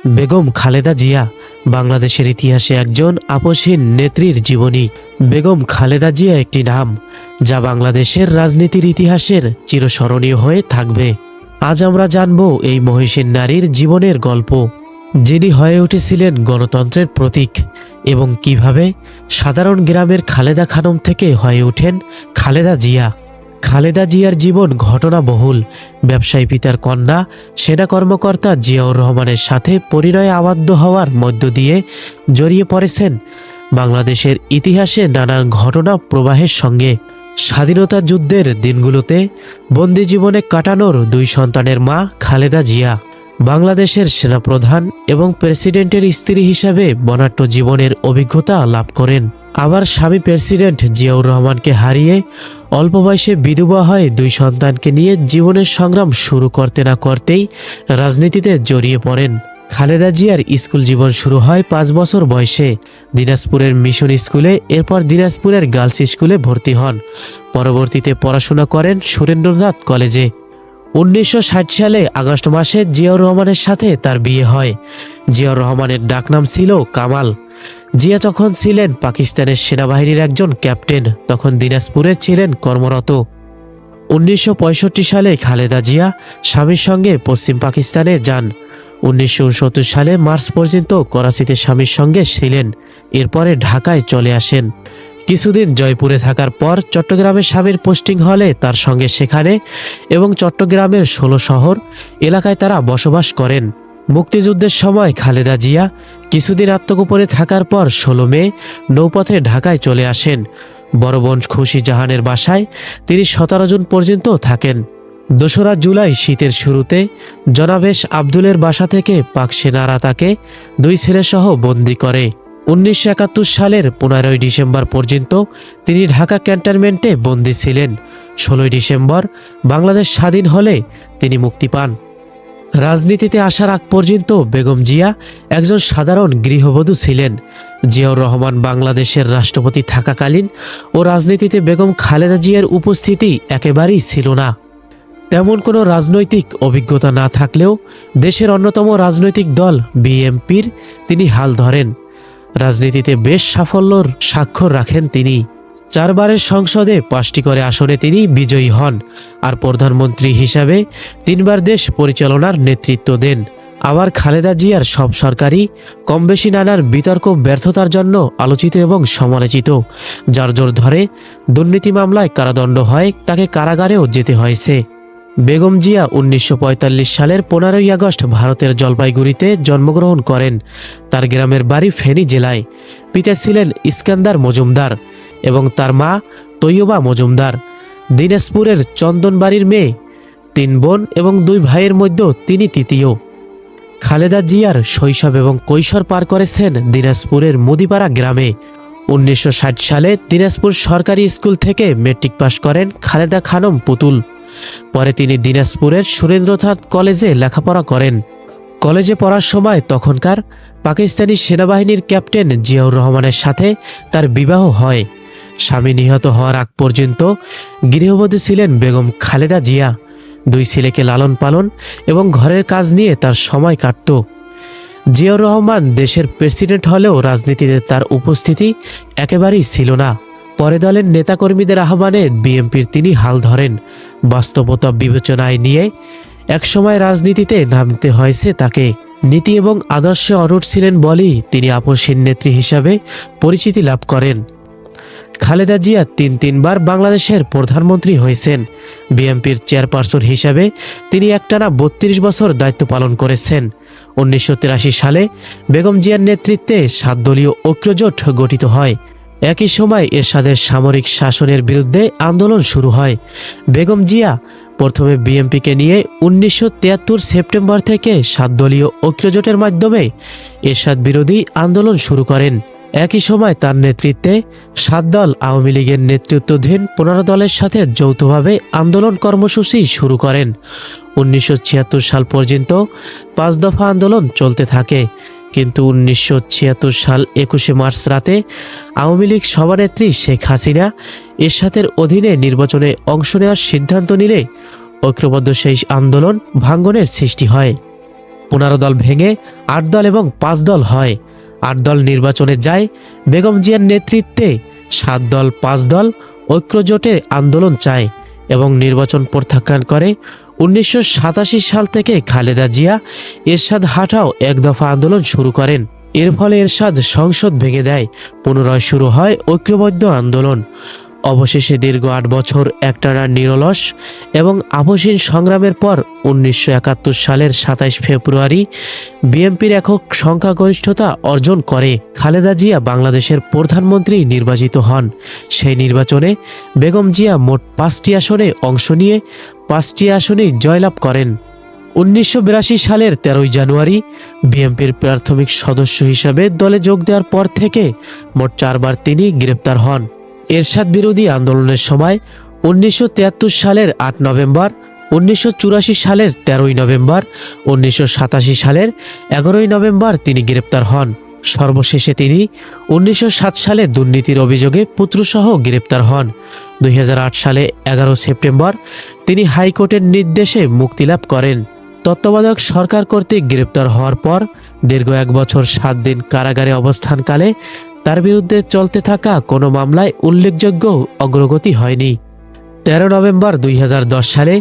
বেগম খালেদা জিয়া বাংলাদেশের ইতিহাসে একজন আপসহীন নেত্রীর জীবনী। বেগম খালেদা জিয়া একটি নাম যা বাংলাদেশের রাজনীতির ইতিহাসের চিরস্মরণীয় হয়ে থাকবে। আজ আমরা জানব এই মহিষীন নারীর জীবনের গল্প, যিনি হয়ে উঠেছিলেন গণতন্ত্রের প্রতীক, এবং কিভাবে সাধারণ গ্রামের খালেদা খানম থেকে হয়ে ওঠেন খালেদা জিয়া। খালেদা জিয়ার জীবন ঘটনাবহুল। ব্যবসায়ী পিতার কন্যা সেনা কর্মকর্তা জিয়াউর রহমানের সাথে পরিণয়ে আবদ্ধ হওয়ার মধ্য দিয়ে জড়িয়ে পড়েছেন বাংলাদেশের ইতিহাসে নানান ঘটনা প্রবাহের সঙ্গে। স্বাধীনতা যুদ্ধের দিনগুলোতে বন্দি জীবনে কাটানোর দুই সন্তানের মা খালেদা জিয়া বাংলাদেশের সেনাপ্রধান এবং প্রেসিডেন্টের স্ত্রী হিসাবে বর্ণাঢ্য জীবনের অভিজ্ঞতা লাভ করেন। আবার স্বামী প্রেসিডেন্ট জিয়াউর রহমানকে হারিয়ে অল্প বয়সে বিধবা হয়ে দুই সন্তানকে নিয়ে জীবনের সংগ্রাম শুরু করতে না করতেই রাজনীতিতে জড়িয়ে পড়েন। খালেদা জিয়ার স্কুল জীবন শুরু হয় 5 বছর বয়সে দিনাজপুরের মিশন স্কুলে, এরপর দিনাজপুরের গার্লস স্কুলে ভর্তি হন। পরবর্তীতে পড়াশোনা করেন সুরেন্দ্রনাথ কলেজে। 1960 সালে আগস্ট মাসে জিয়াউর রহমানের সাথে তার বিয়ে হয়। জিয়াউর রহমানের ডাকনাম ছিল কামাল। জিয়া তখন ছিলেন পাকিস্তানের সেনাবাহিনীর একজন ক্যাপ্টেন, তখন দিনাজপুরে ছিলেন কর্মরত। 1965 সালে খালেদা জিয়া স্বামীর সঙ্গে পশ্চিম পাকিস্তানে যান। 1969 সালে মার্চ পর্যন্ত করাচিতে স্বামীর সঙ্গে ছিলেন, এরপরে ঢাকায় চলে আসেন। কিছুদিন জয়পুরে থাকার পর চট্টগ্রামে স্বামীর পোস্টিং হলে তার সঙ্গে সেখানে এবং চট্টগ্রামের 16 শহর এলাকায় তারা বসবাস করেন। মুক্তিযুদ্ধের সময় খালেদা জিয়া কিছুদিন আত্মগোপনে থাকার পর 16 মে নৌপথে ঢাকায় চলে আসেন। বড় বোন খুশি জাহানের বাসায় তিনি 17 জুন পর্যন্ত থাকেন। 2রা জুলাই শীতের শুরুতে জনাবেশ আব্দুলের বাসা থেকে পাক সেনারা তাকে 2 ছেলেসহ বন্দি করে। 1971 সালের 15 ডিসেম্বর পর্যন্ত তিনি ঢাকা ক্যান্টনমেন্টে বন্দী ছিলেন। 16 ডিসেম্বর বাংলাদেশ স্বাধীন হলে তিনি মুক্তি পান। রাজনীতিতে আসার আগ পর্যন্ত বেগম জিয়া একজন সাধারণ গৃহবধূ ছিলেন। জিয়াউর রহমান বাংলাদেশের রাষ্ট্রপতি থাকাকালীন ও রাজনীতিতে বেগম খালেদা জিয়ার উপস্থিতি একেবারেই ছিল না। তেমন কোনো রাজনৈতিক অভিজ্ঞতা না থাকলেও দেশের অন্যতম রাজনৈতিক দল বিএনপির তিনি হাল ধরেন। রাজনীতিতে বেশ সাফল্যর স্বাক্ষর রাখেন তিনি। 4 বারের সংসদে 5টি করে আসনে তিনি বিজয়ী হন, আর প্রধানমন্ত্রী হিসাবে 3 বার দেশ পরিচালনার নেতৃত্ব দেন। আবার খালেদা জিয়ার সব সরকারই কম বেশি নানার বিতর্ক ব্যর্থতার জন্য আলোচিত এবং সমালোচিত, যার জোর ধরে দুর্নীতি মামলায় কারাদণ্ড হয়, তাকে কারাগারেও যেতে হয়েছে। বেগম জিয়া 1945 সালের 15 আগস্ট ভারতের জলপাইগুড়িতে জন্মগ্রহণ করেন। তার গ্রামের বাড়ি ফেনী জেলায়। পিতা ছিলেন ইস্কান্দার মজুমদার এবং তার মা তৈয়বা মজুমদার। দিনাজপুরের চন্দনবাড়ির মেয়ে। 3 বোন এবং 2 ভাইয়ের মধ্যে তিনি তৃতীয়। খালেদা জিয়ার শৈশব এবং কৈশোর পার করেছেন দিনাজপুরের মুদিপাড়া গ্রামে। 1960 সালে দিনাজপুর সরকারি স্কুল থেকে মেট্রিক পাশ করেন খালেদা খানম পুতুল। পরে তিনি দিনাজপুরের সুরেন্দ্রনাথ কলেজে লেখাপড়া করেন। কলেজে পড়ার সময় তখনকার পাকিস্তানি সেনাবাহিনীর ক্যাপ্টেন জিয়াউর রহমানের সাথে তার বিবাহ হয়। স্বামী নিহত হওয়ার আগ পর্যন্ত গৃহবধূ ছিলেন বেগম খালেদা জিয়া। 2 ছেলেকে লালন পালন এবং ঘরের কাজ নিয়ে তার সময় কাটত। জিয়াউর রহমান দেশের প্রেসিডেন্ট হলেও রাজনীতিতে তার উপস্থিতি একেবারেই ছিল না। পরে দলের নেতাকর্মীদের আহ্বানে বিএনপির তিনি হাল ধরেন। বাস্তবতা বিবেচনায় নিয়ে একসময় রাজনীতিতে নামতে হয়েছে তাকে। নীতি এবং আদর্শে অটুট ছিলেন বলেই তিনি আপসহীন নেত্রী হিসাবে পরিচিতি লাভ করেন। খালেদা জিয়া 3 বার বাংলাদেশের প্রধানমন্ত্রী হয়েছেন। বিএনপির চেয়ারপারসন হিসাবে তিনি একটানা 32 বছর দায়িত্ব পালন করেছেন। 1983 সালে বেগম জিয়ার নেতৃত্বে 7 দলীয় ঐক্যজোট গঠিত হয়। একই সময় এরশাদের সামরিক শাসনের বিরুদ্ধে আন্দোলন শুরু হয়। বেগম জিয়া প্রথমে বিএনপিকে নিয়ে 1973 সেপ্টেম্বর থেকে 7 দলীয় ঐক্যজোটের মাধ্যমে এরশাদ বিরোধী আন্দোলন শুরু করেন। একই সময় তার নেতৃত্বে 7 দল আওয়ামী লীগের নেতৃত্বাধীন 15 দলের সাথে যৌথভাবে আন্দোলন কর্মসূচি শুরু করেন। 1976 সাল পর্যন্ত 5 দফা আন্দোলন চলতে থাকে, কিন্তু 1976 সাল 21 মার্চ রাতে আওয়ামী লীগ সভানেত্রী শেখ হাসিনা এরশাদের অধীনে নির্বাচনে অংশ নেওয়ার সিদ্ধান্ত নিলে ঐক্যবদ্ধ সেই আন্দোলন ভাঙ্গনের সৃষ্টি হয়। 15 দল ভেঙে 8 দল এবং 5 দল হয়। 8 দল নির্বাচনে যায়। বেগম জিয়ার নেতৃত্বে 7 দল 5 দল ঐক্যজোটের আন্দোলন চায় এবং নির্বাচন প্রত্যাখ্যান করে। 1987 সাল থেকে খালেদা জিয়া এরশাদ হাটাও এক দফা আন্দোলন শুরু করেন। এর ফলে এরশাদ সংসদ ভেঙে দেয়। পুনরায় শুরু হয় ঐক্যবদ্ধ আন্দোলন। অবশেষে দীর্ঘ 8 বছর একটানা নিরলস এবং আপসহীন সংগ্রামের পর 1971 সালের 27 ফেব্রুয়ারি বিএনপির একক সংখ্যাগরিষ্ঠতা অর্জন করে খালেদা জিয়া বাংলাদেশের প্রধানমন্ত্রী নির্বাচিত হন। সেই নির্বাচনে বেগম জিয়া মোট 5টি আসনে অংশ নিয়ে 5টি আসনেই জয়লাভ করেন। 1982 সালের 13 জানুয়ারি বিএনপির প্রাথমিক সদস্য হিসেবে দলে যোগ দেওয়ার পর থেকে মোট 4 বার তিনি গ্রেপ্তার হন। এরশাদ বিরোধী আন্দোলনের সময় 1973 সালের 8 নভেম্বর, 1984 সালের 13 নভেম্বর, 1987 সালের 11 নভেম্বর তিনি গ্রেপ্তার হন। সর্বশেষে তিনি 1907 সালে দুর্নীতির অভিযোগে পুত্রসহ গ্রেপ্তার হন। 2008 সালে 11 সেপ্টেম্বর তিনি হাইকোর্টের নির্দেশে মুক্তিলাভ করেন। তত্ত্বাবধায়ক সরকার কর্তৃক গ্রেপ্তার হওয়ার পর দীর্ঘ 1 বছর 7 দিন কারাগারে অবস্থানকালে তার বিরুদ্ধে চলতে থাকা কোনো মামলায় উল্লেখযোগ্য অগ্রগতি হয়নি। 13 নভেম্বর 2010 সালে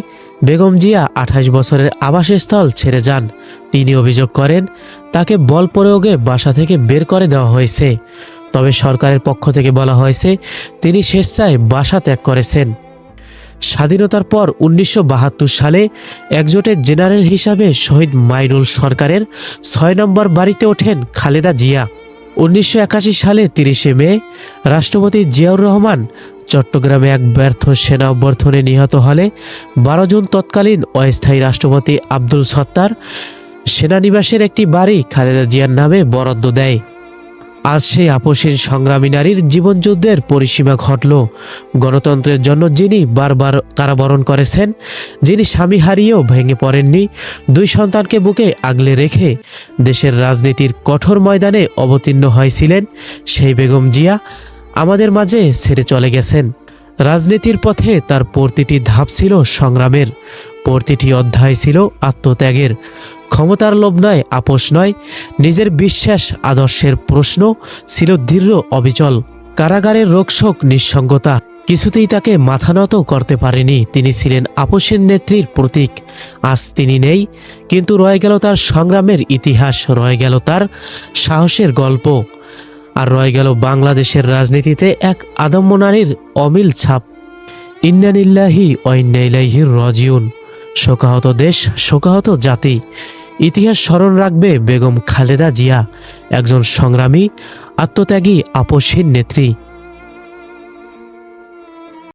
বেগম জিয়া 28 বছরের আবাসস্থল ছেড়ে যান। তিনি অভিযোগ করেন তাকে বল প্রয়োগে বাসা থেকে বের করে দেওয়া হয়েছে। তবে সরকারের পক্ষ থেকে বলা হয়েছে তিনি স্বেচ্ছায় বাসা ত্যাগ করেছেন। স্বাধীনতার পর 1972 সালে একজোটের জেনারেল হিসাবে শহীদ মাইনুল সরকারের 6 নম্বর বাড়িতে ওঠেন খালেদা জিয়া। 1981 সালে 30 মে রাষ্ট্রপতি জিয়াউর রহমান চট্টগ্রামে এক ব্যর্থ সেনা অভ্যর্থনে নিহত হলে 12 জুন তৎকালীন অস্থায়ী রাষ্ট্রপতি আব্দুল সত্তার সেনানিবাসের একটি বাড়ি খালেদা জিয়ার নামে বরাদ্দ দেয়। আজ সেই আপসহীন সংগ্রামী নারীর জীবনযুদ্ধের পরিসীমা ঘটল। গণতন্ত্রের জন্য যিনি বারবার কারাবরণ করেছেন, যিনি স্বামী হারিয়েও ভেঙে পড়েননি, 2 সন্তানকে বুকে আগলে রেখে দেশের রাজনীতির কঠোর ময়দানে অবতীর্ণ হয়েছিলেন, সেই বেগম জিয়া আমাদের মাঝে ছেড়ে চলে গেছেন। রাজনীতির পথে তার প্রতিটি ধাপ ছিল সংগ্রামের, প্রতিটি অধ্যায় ছিল আত্মত্যাগের। ক্ষমতার লোভ নয়, আপোষ নয়, নিজের বিশ্বাস আদর্শের প্রশ্ন ছিল দৃঢ় অবিচল। কারাগারের রোগশোক, নিঃসঙ্গতা কিছুতেই তাকে মাথা নত করতে পারেনি। তিনি ছিলেন আপসের নেত্রীর প্রতীক। আজ তিনি নেই, কিন্তু রয়ে গেল তার সংগ্রামের ইতিহাস, রয়ে গেল তার সাহসের গল্প, আর রয়ে গেল বাংলাদেশের রাজনীতিতে এক আদম্য নারীর অমিল ছাপ। ইন্না লিল্লাহি ওয়া ইন্না ইলাইহি রাজিউন। শোকাহত দেশ, শোকাহত জাতি। ইতিহাস স্মরণ রাখবে বেগম খালেদা জিয়া, একজন সংগ্রামী, আত্মত্যাগী, আপসহীন নেত্রী।